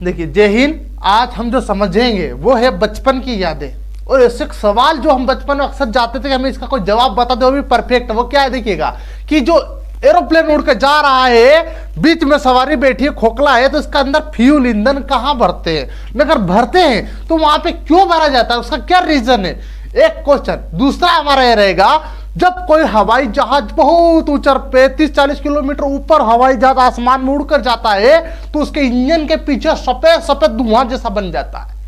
देखिए जय हिंद। आज हम जो समझेंगे वो है बचपन की यादें। और ऐसे एक सवाल जो हम बचपन में अक्सर जाते थे कि हमें इसका कोई जवाब बता दो, वो भी परफेक्ट। वो क्या है देखिएगा कि जो एरोप्लेन उड़ के जा रहा है, बीच में सवारी बैठी है, खोखला है, तो इसका अंदर फ्यूल ईंधन कहाँ भरते हैं। अगर भरते हैं तो वहां पे क्यों भरा जाता है, उसका क्या रीजन है, एक क्वेश्चन। दूसरा हमारा यह रहेगा, जब कोई हवाई जहाज बहुत ऊंचा 35-40 किलोमीटर ऊपर हवाई जहाज आसमान में उड़कर जाता है तो उसके इंजन के पीछे सफेद सफेद धुआं जैसा बन जाता है।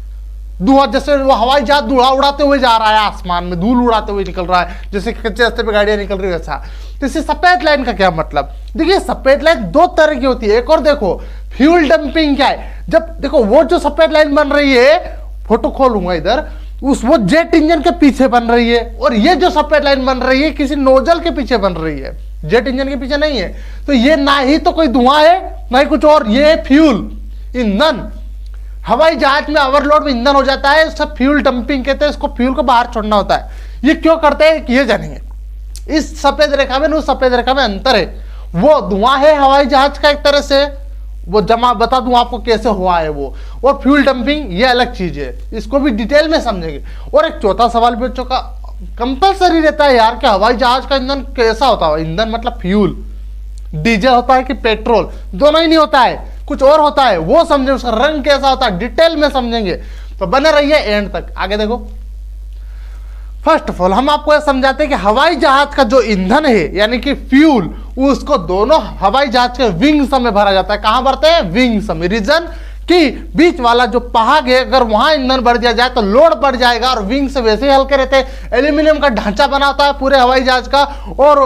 धुआं जैसे वो हवाई जहाज धुआं उड़ाते हुए जा रहा है, आसमान में धूल उड़ाते हुए निकल रहा है, जैसे कच्चे रास्ते पे गाड़ियां निकल रही है वैसा। तो इसे सफेद लाइन का क्या मतलब। देखिए सफेद लाइन दो तरह की होती है। एक और देखो फ्यूल डंपिंग क्या है। जब देखो वो जो सफेद लाइन बन रही है, फोटो खोलूंगा इधर, वो जेट इंजन के पीछे बन रही है। और ये जो सफेद लाइन बन रही है किसी नोजल के पीछे बन रही है, जेट इंजन के पीछे नहीं है। तो ये ना ही तो कोई धुआं है ना ही कुछ और, ये फ्यूल ईंधन। हवाई जहाज में ओवरलोड में ईंधन हो जाता है, सब फ्यूल डंपिंग कहते हैं। इसको फ्यूल को बाहर छोड़ना होता है। ये क्यों करते हैं ये जानेंगे। इस सफेद रेखा में उस सफेद रेखा में अंतर है। वो धुआं है हवाई जहाज का एक तरह से, वो जमा बता दूं आपको कैसे हुआ है वो। और फ्यूल डंपिंग ये अलग चीज है, इसको भी डिटेल में समझेंगे। और एक चौथा सवाल बच्चों का कंपलसरी रहता है यार कि हवाई जहाज का ईंधन कैसा होता है। ईंधन मतलब फ्यूल, डीजल होता है कि पेट्रोल, दोनों ही नहीं होता है, कुछ और होता है, वो समझे। उसका रंग कैसा होता है डिटेल में समझेंगे, तो बने रहिए एंड तक। आगे देखो, फर्स्ट ऑफ ऑल हम आपको यह समझाते हैं कि हवाई जहाज का जो ईंधन है यानी कि फ्यूल, उसको दोनों हवाई जहाज के विंग्स में भरा जाता है। कहां भरते हैं, विंग्स में। रीजन कि बीच वाला जो पहाड़ है अगर वहां ईंधन बढ़ दिया जाए तो लोड बढ़ जाएगा, और विंग्स वैसे ही हल्के रहते हैं। एल्यूमिनियम का ढांचा बना होता है पूरे हवाई जहाज का, और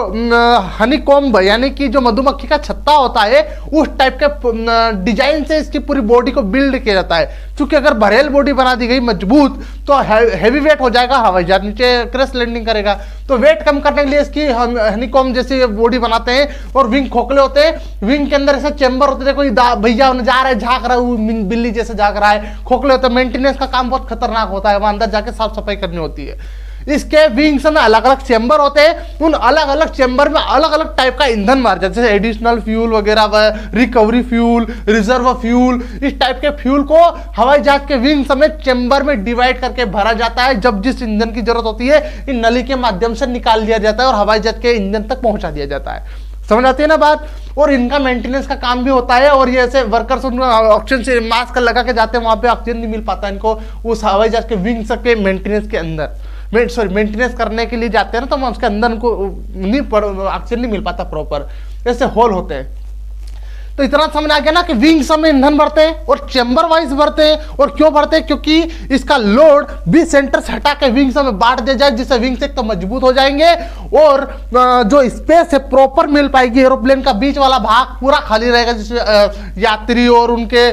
हनीकॉम्ब यानी कि जो मधुमक्खी का छत्ता होता है उस टाइप के डिजाइन से इसकी पूरी बॉडी को बिल्ड किया जाता है। क्योंकि अगर भरेल बॉडी बना दी गई मजबूत तो हैवी वेट हो जाएगा, हवाई जहाज नीचे क्रैश लैंडिंग करेगा। तो वेट कम करने के लिए इसकी हनीकॉम्ब जैसी बॉडी बनाते हैं। और विंग खोखले होते हैं, विंग के अंदर ऐसे चैम्बर होते हैं। कोई भैया जा रहा है, झांक रहा है, बिल्ली जैसे झांक रहा है, खोखले होते हैं। मेंटेनेंस का काम बहुत खतरनाक होता है, वहां अंदर जाके साफ सफाई करनी होती है। इसके विंग्स में अलग अलग चेंबर होते हैं, उन अलग अलग चेंबर में अलग अलग टाइप का ईंधन मार जाते हैं, जैसे एडिशनल फ्यूल वगैरह, रिकवरी फ्यूल, रिजर्व फ्यूल। इस टाइप के फ्यूल को हवाई जहाज के विंग्स में चेंबर में डिवाइड करके भरा जाता है। जब जिस ईंधन की जरूरत होती है इन नली के माध्यम से निकाल दिया जाता है और हवाई जहाज के इंजन तक पहुंचा दिया जाता है। समझ आती है ना बात। और इनका मेंटेनेंस का काम भी होता है। और ये ऐसे वर्कर्स ऑक्सीजन से मास्क लगा के जाते हैं, वहां पे ऑक्सीजन नहीं मिल पाता इनको उस हवाई जहाज के विंग्स के मेंटेनेंस के अंदर। मेंटेनेंस करने के लिए जाते हैं ना, तो उसके अंदर उनको ऑक्सीजन नहीं मिल पाता प्रॉपर, ऐसे होल होते हैं। तो इतना समझ आ गया ना कि विंग्स में ईंधन भरते हैं और चेंबर वाइज भरते हैं। और क्यों भरते हैं, क्योंकि इसका लोड बी सेंटर से हटा के विंग्स में बांट दिया जाए, जिससे विंग्स एक तो मजबूत हो जाएंगे और जो स्पेस है प्रॉपर मिल पाएगी। एरोप्लेन का बीच वाला भाग पूरा खाली रहेगा, जिसमें यात्री और उनके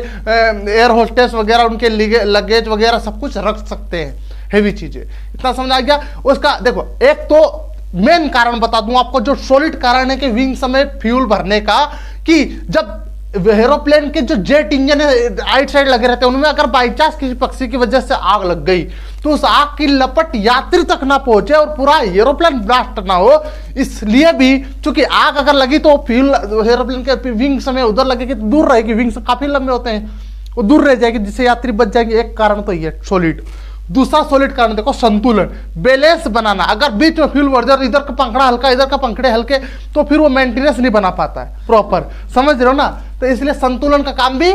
एयर होस्टेस वगैरह उनके लगेज वगैरह सब कुछ रख सकते हैं, हेवी चीजें। इतना समझ आ गया। उसका देखो एक तो मेन कारण बता दूं आपको, जो सॉलिड कारण है कि विंग्स में फ्यूल भरने का, कि जब एरोप्लेन के जो जेट इंजन है राइट साइड लगे रहते हैं, उनमें अगर बाई चांस किसी पक्षी की वजह से आग लग गई तो उस आग की लपट यात्री तक ना पहुंचे और पूरा एरोप्लेन ब्लास्ट ना हो। इसलिए भी चूंकि आग अगर लगी तो फ्यूल एरोप्लेन के विंग्स में उधर लगेगी तो दूर रहेगी, विंग्स काफी लंबे होते हैं, वो दूर रह जाएगी, जिससे यात्री बच जाएंगे। एक कारण तो ये सॉलिड। दूसरा सॉलिड कारण देखो संतुलन, बैलेंस बनाना। अगर बीच में फ्यूल बढ़ जाए, इधर का पंखड़ा हल्का इधर का पंखड़े हल्के, तो फिर वो मेंटेनेंस नहीं बना पाता है प्रॉपर। समझ रहे हो ना। तो इसलिए संतुलन का काम भी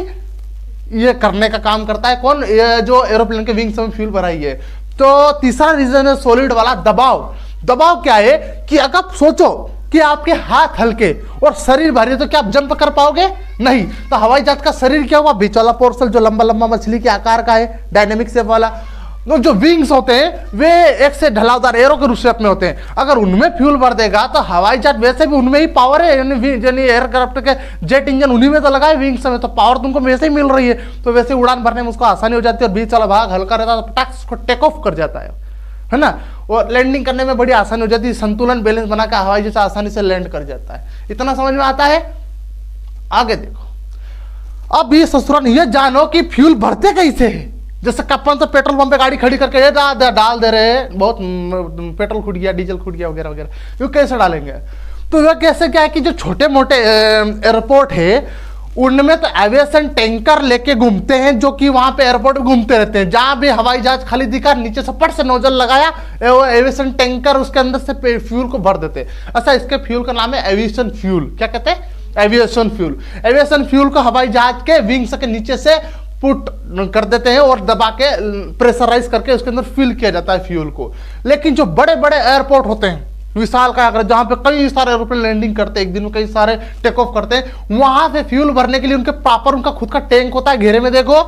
ये करने का काम करता है कौन, ये जो एरोप्लेन के विंग्स में फ्यूल भराई है। तो तीसरा रीजन है सॉलिड वाला दबाव। दबाव क्या है कि अगर सोचो कि आपके हाथ हल्के और शरीर भारी, तो क्या आप जंप कर पाओगे, नहीं। तो हवाई जहाज का शरीर क्या हुआ, बीच वाला पोर्शन जो लंबा लंबा मछली के आकार का है, डायनेमिक शेप वाला। तो जो विंग्स होते हैं वे एक से ढलावदार एरो के शेप में होते हैं। अगर उनमें फ्यूल भर देगा तो हवाई जहाज वैसे भी उनमें ही पावर है, यानी एयरक्राफ्ट के जेट इंजन उन्हीं में तो लगा है विंग्स में, तो पावर तुमको वैसे ही मिल रही है। तो वैसे उड़ान भरने में उसको आसानी हो जाती है, और बीच वाला भाग हल्का रहता है तो पटाख उसको टेक ऑफ कर जाता है ना। और लैंडिंग करने में बड़ी आसानी हो जाती है, संतुलन बैलेंस बना के हवाई जहाज आसानी से लैंड कर जाता है। इतना समझ में आता है। आगे देखो, अब ये ससुराल ये जानो कि फ्यूल भरते कैसे है। जैसे कप्पन तो पेट्रोल पंप पे गाड़ी खड़ी करके ये डाल दे रहे हैं, बहुत पेट्रोल खुट गया, डीजल खुट गया वगैरह वगैरह, वो कैसे डालेंगे। तो वह कैसे क्या है कि जो छोटे मोटे एयरपोर्ट है उनमें तो एविएशन टैंकर लेके घूमते हैं, जो कि वहां पे एयरपोर्ट घूमते रहते हैं। जहां भी हवाई जहाज खाली दिखा, नीचे से फट से नोजल लगाया, वो एविएशन टैंकर उसके अंदर से फ्यूल को भर देते हैं। अच्छा, इसके फ्यूल का नाम है एविएशन फ्यूल। क्या कहते हैं? Aviation fuel. एविएशन फ्यूल को हवाई जहाज के विंग्स के नीचे से पुट कर देते हैं और दबा के प्रेशराइज करके उसके अंदर फिल किया जाता है फ्यूल को। लेकिन जो बड़े बड़े एयरपोर्ट होते हैं विशाल का आकर, जहां पे कई सारे एरोप्लेन लैंडिंग करते हैं, एक दिन में कई सारे टेक ऑफ करते हैं, वहां पे फ्यूल भरने के लिए उनके प्रॉपर उनका खुद का टैंक होता है। घेरे में देखो,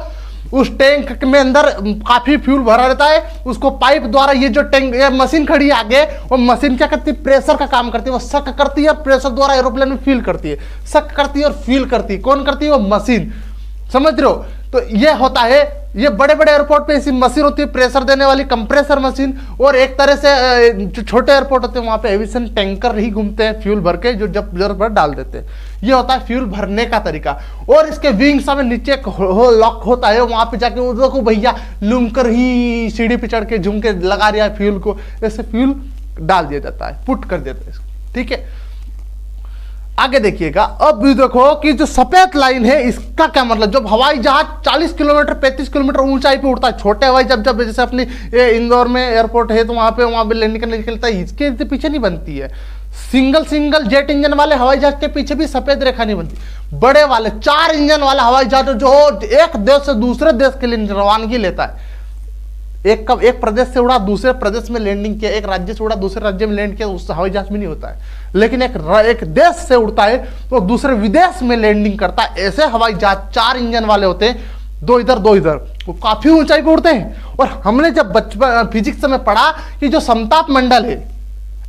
उस टैंक में अंदर काफी फ्यूल भरा रहता है। उसको पाइप द्वारा, ये जो टैंक, ये मशीन खड़ी है आगे, वो मशीन क्या करती है? प्रेशर का काम करती है। वो सक करती है, प्रेशर द्वारा एरोप्लेन में फील करती है। सक करती है और फील करती है। कौन करती है? वो मशीन। समझ रहे हो? तो ये होता है, ये बड़े बड़े एयरपोर्ट पे ऐसी मशीन होती है, प्रेशर देने वाली कंप्रेसर मशीन। और एक तरह से जो छोटे एयरपोर्ट होते हैं वहां पे एविएशन टैंकर ही घूमते हैं फ्यूल भर के, जो जब जरूरत पर डाल देते हैं। ये होता है फ्यूल भरने का तरीका। और इसके विंग्स में नीचे लॉक होता है, वहां पे जाके वो देखो भैया लूमकर ही सीढ़ी पे चढ़ के झूम के लगा रहा है फ्यूल को, ऐसे फ्यूल डाल दिया जाता है, पुट कर देता है। ठीक है, आगे देखिएगा। अब भी देखो कि जो सफेद लाइन है इसका क्या मतलब? जब हवाई जहाज 40 किलोमीटर 35 किलोमीटर ऊंचाई पे उड़ता है, छोटे हवाई जब जैसे अपनी इंदौर में एयरपोर्ट है तो वहां पे लैंडिंग करने निकलता है, इसके पीछे नहीं बनती है। सिंगल जेट इंजन वाले हवाई जहाज के पीछे भी सफेद रेखा नहीं बनती। बड़े वाले 4 इंजन वाला हवाई जहाज जो एक देश से दूसरे देश के लिए रवानगी लेता है, एक प्रदेश से उड़ा दूसरे प्रदेश में लैंडिंग किया, एक राज्य से उड़ा दूसरे राज्य में लैंड किया, उस हवाई जहाज में नहीं होता है। लेकिन एक देश से उड़ता है तो दूसरे विदेश में लैंडिंग करता है। ऐसे हवाई जहाज 4 इंजन वाले होते हैं, 2 इधर 2 इधर, वो काफी ऊंचाई पे उड़ते हैं। और हमने जब बचपन फिजिक्स में पढ़ा कि जो समताप मंडल है,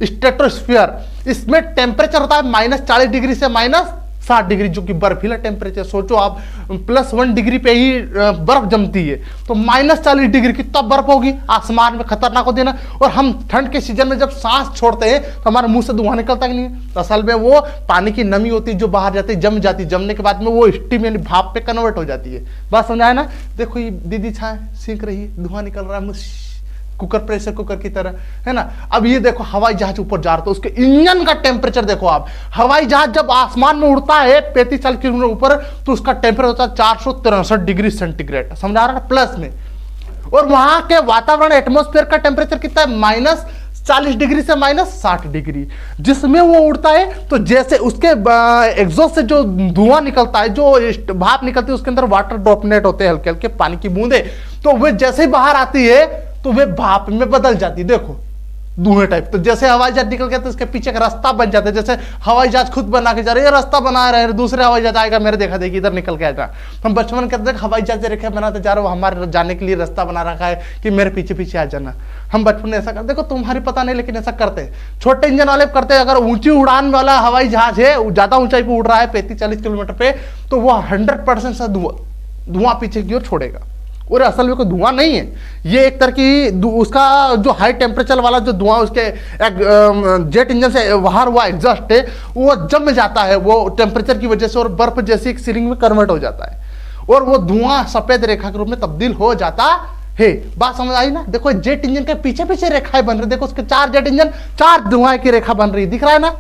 स्ट्रेटोस्फीयर, इसमें टेम्परेचर होता है -40 डिग्री से -60 डिग्री, जो कि बर्फीला टेम्परेचर। सोचो आप, +1 डिग्री पे ही बर्फ जमती है, तो -40 डिग्री की तब बर्फ होगी, आसमान में खतरनाक होती है ना। और हम ठंड के सीजन में जब सांस छोड़ते हैं तो हमारे मुंह से धुआं निकलता कि नहीं? तो असल में वो पानी की नमी होती है जो बाहर जाती है, जम जाती है। जमने के बाद में वो स्टीम यानी भाप पे कन्वर्ट हो जाती है। बात समझ आया ना? देखो ये दीदी छाए सेंक रही है, धुआं निकल रहा है कुकर, प्रेशर कुकर की तरह, है ना। अब ये देखो हवाई जहाज ऊपर जा रहा है तो उसके इंजन का टेम्परेचर देखो आप। हवाई जहाज जब आसमान में उड़ता है 35-40 किलोमीटर ऊपर, तो उसका टेम्परेचर होता है 463 डिग्री सेंटीग्रेड। समझा रहा है? प्लस में। और वहां के वातावरण एटमोस्फेयर का टेम्परेचर कितना है? -40 डिग्री से -60 डिग्री। जिसमें वो उड़ता है तो जैसे उसके एग्जॉस्ट से जो धुआं निकलता है, जो भाप निकलती है, उसके अंदर वाटर ड्रॉपलेट होते हैं, हल्के हल्के पानी की बूंदे। तो वे जैसे ही बाहर आती है तो वे भाप में बदल जाती है, देखो धुएं टाइप। तो जैसे हवाई जहाज निकल गया तो इसके पीछे का रास्ता बन जाता है। जैसे हवाई जहाज खुद बना के जा रहे हैं, रास्ता बना रहे हैं, दूसरे हवाई जहाज आएगा मेरे देखा देखी इधर निकल के आएगा। हम बचपन कहते थे हवाई जहाज रेखा बनाते जा रहे हो, हमारे जाने के लिए रास्ता बना रखा है कि मेरे पीछे पीछे आ जाना। हम बचपन में ऐसा करते, देखो तुम्हारी पता नहीं लेकिन ऐसा करते हैं। छोटे इंजन वाले करते हैं। अगर ऊंची उड़ान वाला हवाई जहाज है, ज्यादा ऊंचाई पे उड़ रहा है 35-40 किलोमीटर पे, तो वो 100% से धुआं पीछे की ओर छोड़ेगा। और असल में कोई धुआं नहीं है, ये एक तरह की उसका जो हाई टेम्परेचर वाला जो धुआं उसके जेट इंजन से बाहर हुआ एग्जॉस्ट है, वो जम जाता है वो टेम्परेचर की वजह से, और बर्फ जैसी एक सीलिंग में कन्वर्ट हो जाता है, और वो धुआं सफेद रेखा के रूप में तब्दील हो जाता है। बात समझ आई ना? देखो जेट इंजन के पीछे पीछे रेखाएं बन रही, देखो उसके 4 जेट इंजन, 4 धुआं की रेखा बन रही, दिख रहा है ना?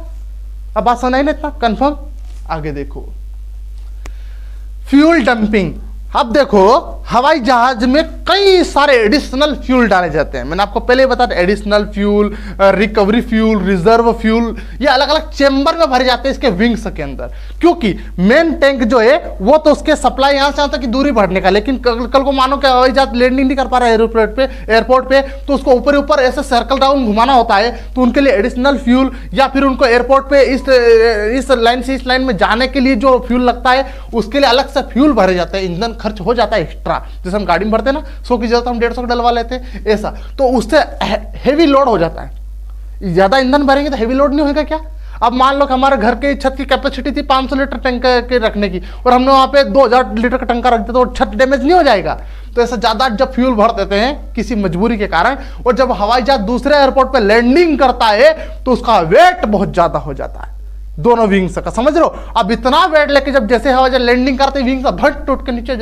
अब बात समझ आई ना? इतना कंफर्म? आगे देखो, फ्यूल डंपिंग। अब देखो हवाई जहाज में कई सारे एडिशनल फ्यूल डाले जाते हैं। मैंने आपको पहले बताया additional fuel, recovery fuel, reserve fuel, ये अलग अलग चेंबर में भरे जाते हैं इसके विंग्स के अंदर। क्योंकि मेन टैंक जो है वो तो उसके सप्लाई यहां से यहां तक की दूरी भरने का, लेकिन कल को मानो कि हवाई जहाज लैंडिंग नहीं कर पा रहा है एयरपोर्ट पे, तो उसको ऊपर ऊपर ऐसे सर्कल राउंड घुमाना होता है। तो उनके लिए एडिशनल फ्यूल, या फिर उनको एयरपोर्ट पे इस लाइन से इस लाइन में जाने के लिए जो फ्यूल लगता है उसके लिए अलग से फ्यूल भरे जाते हैं। ईंधन खर्च हो जाता है एक्स्ट्रा, जैसे हम गाड़ी में भरते हैं ना 100 की जगह हम 150 डलवा लेते हैं, ऐसा। तो उससे हेवी लोड हो जाता है। ज्यादा ईंधन भरेंगे तो हेवी लोड नहीं होगा क्या? अब मान लो कि हमारे घर के छत की कैपेसिटी थी 500 लीटर टैंक के रखने की, और हमने वहां पे 2000 लीटर का टंका रख दिया, तो छत डैमेज नहीं हो जाएगा? तो ऐसा ज्यादा जब फ्यूल भर देते हैं किसी मजबूरी के कारण, और जब हवाई जहाज दूसरे एयरपोर्ट पे लैंडिंग करता है तो उसका वेट बहुत ज्यादा हो जाता है, दोनों विंग्स का। समझ रहे हो? अब इतना वेट लेके जब जैसे हवाई जहाज लैंडिंग करते विंग्स भट टूट के नीचे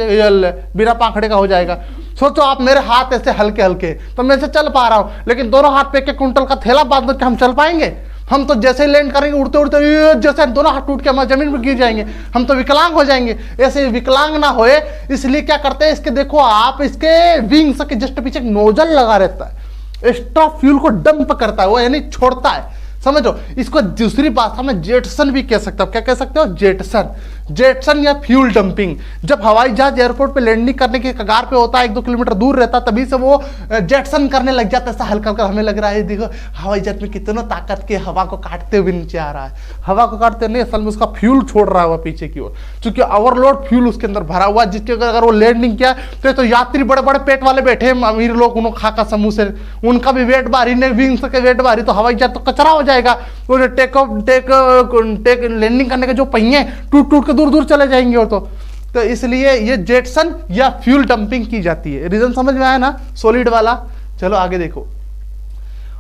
बिना पाखड़े का हो जाएगा। सोचो आप, मेरे हाथ ऐसे हल्के हल्के, तो मैं ऐसे चल पा रहा हूं, लेकिन दोनों हाथ पे 1 क्विंटल का थैला बांध के हम चल पाएंगे? हम तो जैसे ही लैंड करेंगे उड़ते उड़ते जैसे दोनों हाथ टूट के हमारे जमीन में गिर जाएंगे, हम तो विकलांग हो जाएंगे। ऐसे विकलांग ना होए इसलिए क्या करते हैं, इसके देखो आप इसके विंग्स के जस्ट पीछे नोजल लगा रहता है, एक्स्ट्रा फ्यूल को डंप करता है वो, यानी छोड़ता है, समझो। इसको दूसरी भाषा में जेटसन भी कह सकते हो। क्या कह सकते हो? जेटसन। जेटसन या फ्यूल डंपिंग। जब हवाई जहाज एयरपोर्ट पे लैंडिंग करने के कगार पे होता है, 1-2 किलोमीटर दूर रहता है, तभी से वो जेटसन करने लग जाता है। ऐसा हल्का हल्का हमें लग रहा है देखो हवाई जहाज में कितना ताकत के हवा को काटते हुए नीचे आ रहा है। हवा को काटते नहीं, असल में उसका फ्यूल छोड़ रहा है वह पीछे की ओर, क्योंकि ओवरलोड फ्यूल उसके अंदर भरा हुआ है, जिसके अगर वो लैंडिंग किया तो यात्री बड़े बड़े पेट वाले बैठे हैं, अमीर लोग, उन्होंने खाका समूह से, उनका भी वेट भारी, ने विंग्स के वेट भारी, तो हवाई जहाज तो कचरा हो जाएगा। वो टेक लैंडिंग करने के जो पहिए टूट टूट के दूर दूर चले जाएंगे वो तो इसलिए ये जेटसन या फ्यूल डंपिंग की जाती है। रीजन समझ में आया ना सॉलिड वाला। चलो आगे देखो।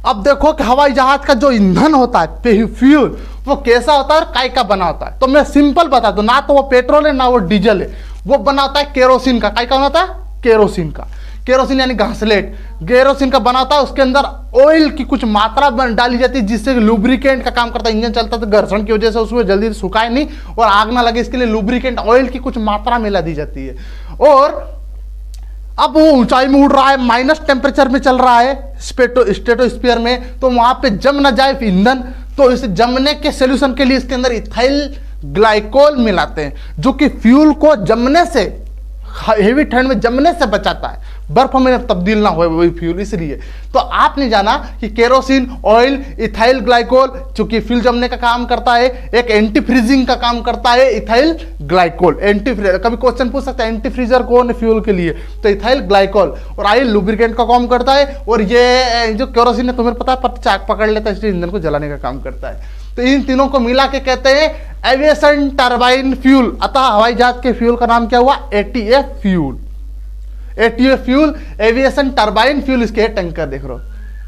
अब देखो कि हवाई जहाज का जो ईंधन होता है फ्यूल, वो कैसा होता है और काय का बना होता है। तो मैं सिंपल बता दूं, ना तो वो पेट्रोल है ना वो डीजल है, वो बना होता है केरोसिन का। काय का होता है? केरोसिन का। केरोसिन यानी घासलेट, केरोसिन का बना होता है। उसके अंदर ऑयल की कुछ मात्रा डाली जाती है, जिससे लुब्रिकेंट का काम करता है। इंजन चलता है तो घर्षण की वजह से उसमें जल्दी सुखाए नहीं और आग ना लगे, इसके लिए लुब्रिकेंट ऑयल की कुछ मात्रा मिला दी जाती है। और अब वो ऊंचाई में उड़ रहा है, माइनस टेम्परेचर में चल रहा है स्ट्रेटोस्फीयर में, तो वहां पे जम ना जाए ईंधन, तो इसे जमने के सोल्यूशन के लिए इसके अंदर इथाइल ग्लाइकोल मिलाते हैं, जो कि फ्यूल को जमने से, हेवी ठंड में जमने से बचाता है, बर्फ में तब्दील ना हो वही फ्यूल। इसलिए तो आपने जाना कि केरोसिन, ऑयल, इथाइल ग्लाइकोल, चूंकि फ्यूल जमने का काम करता है, एक एंटी फ्रीजिंग का काम करता है इथाइल ग्लाइकोल। कभी क्वेश्चन पूछ सकता है एंटी फ्रीजर कौन है फ्यूल के लिए, तो इथाइल ग्लाइकोल। और ऑयल लुब्रिकेंट का काम करता है, और ये जो केरोसिन है तुम्हें पता है चाक पकड़ लेता है, इसलिए ईंधन को जलाने का काम करता है। तो इन तीनों को मिला के कहते हैं एविएशन टरबाइन फ्यूल। अतः हवाई जहाज के फ्यूल का नाम क्या हुआ? ETF fuel. ETF fuel, aviation turbine fuel. इसके टैंकर देख रहे हो,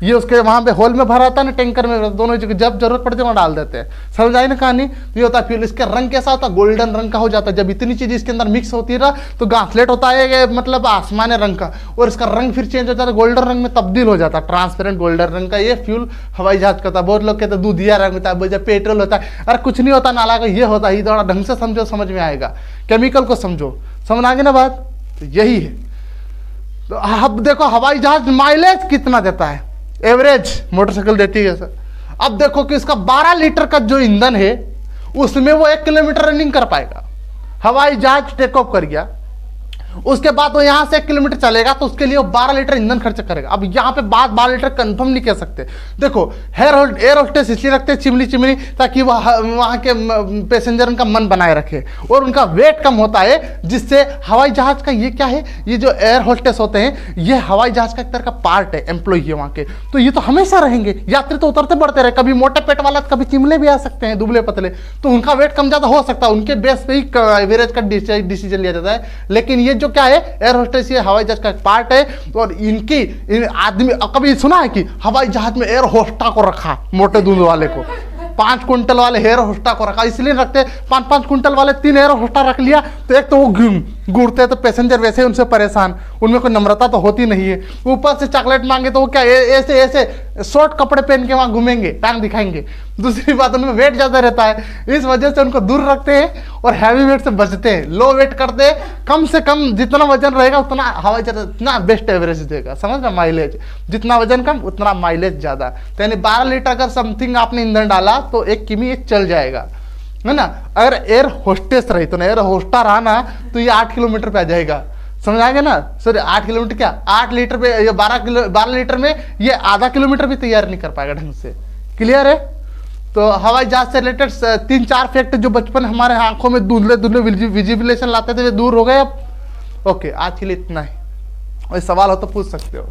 ये उसके वहां पे होल में भरा था ना, टैंकर में, दोनों जगह जब जरूरत पड़ती है वहां डाल देते हैं। समझ आई ना कहानी? ये होता है फ्यूल। इसका रंग कैसा होता है? गोल्डन रंग का हो जाता है। जब इतनी चीज इसके अंदर मिक्स होती है ना, तो घासलेट होता है मतलब आसमानी रंग का, और इसका रंग फिर चेंज हो जाता है, गोल्डन रंग में तब्दील हो जाता है, ट्रांसपेरेंट गोल्डन रंग का। ये फ्यूल हवाई जहाज का होता है। बहुत लोग कहते हैं दूधिया रंग होता है, जब पेट्रोल होता है, अरे कुछ नहीं होता नाला का, ये होता है। थोड़ा ढंग से समझो, समझ में आएगा। केमिकल को समझो, समझ आ गई ना बात? तो यही है। तो अब देखो हवाई जहाज माइलेज कितना देता है, एवरेज मोटरसाइकिल देती है सर। अब देखो कि इसका 12 लीटर का जो ईंधन है, उसमें वो 1 किलोमीटर रनिंग कर पाएगा। हवाई जहाज टेक ऑफ कर गया, उसके बाद वो यहां से 1 किलोमीटर चलेगा, तो उसके लिए वो 12 लीटर ईंधन खर्च करेगा। अब यहां पे बात 12 लीटर कंफर्म नहीं कह सकते। देखो एयर होस्टेस इसलिए रखते हैं चिमनी ताकि वहां के पैसेंजर का मन बनाए रखे, और उनका वेट कम होता है, जिससे हवाई जहाज का ये क्या है, ये जो एयर होस्टेस होते हैं, ये हवाई जहाज का एक तरह का पार्ट है, एम्प्लॉय है वहां के। तो ये तो हमेशा रहेंगे, यात्री तो उतरते बढ़ते रहे, कभी मोटे पेट वाला, कभी चिमले भी आ सकते हैं, दुबले पतले, तो उनका वेट कम ज्यादा हो सकता है। उनके बेस पे ही एवरेज का डिसीजन लिया जाता है। लेकिन ये जो क्या है, एयर होस्टेस, ये हवाई जहाज का एक पार्ट है। और इन आदमी, कभी सुना है कि हवाई जहाज में एयर होस्टा को रखा, मोटे दूध वाले को, 5 क्विंटल वाले एयर होस्टा को रखा? इसलिए रखते, 5-5 क्विंटल वाले 3 एयर होस्टा रख लिया, तो एक तो वो घूरते, तो पैसेंजर वैसे ही उनसे परेशान, उनमें कोई नम्रता तो होती नहीं है। ऊपर से चॉकलेट मांगे तो वो क्या ऐसे ऐसे शॉर्ट कपड़े पहन के वहां घूमेंगे, टांग दिखाएंगे। दूसरी बात, उनमें वेट ज्यादा रहता है, इस वजह से उनको दूर रखते हैं और हैवी वेट से बचते हैं, लो वेट करते हैं। कम से कम जितना वजन रहेगा उतना हवाई जहाज उतना बेस्ट एवरेज देगा, समझ रहे? माइलेज जितना वजन कम उतना माइलेज ज्यादा। तो यानी 12 लीटर अगर समथिंग आपने ईंधन डाला तो 1 किमी ये चल जाएगा, है ना। अगर एयर होस्टेस रही तो ना, एयर होस्टा रहा ना, तो ये 8 किलोमीटर पे आ जाएगा। समझ आ गया ना? सॉरी 8 किलोमीटर क्या, 8 लीटर पे, ये 12 लीटर में ये आधा किलोमीटर भी तैयार नहीं कर पाएगा ढंग से। क्लियर है? तो हवाई जहाज से रिलेटेड 3-4 फैक्ट जो बचपन हमारे आंखों में धुंधले धुंधले विजिबिलेशन लाते थे, वे दूर हो गए अब। ओके, आज के लिए इतना ही। कोई सवाल हो तो पूछ सकते हो।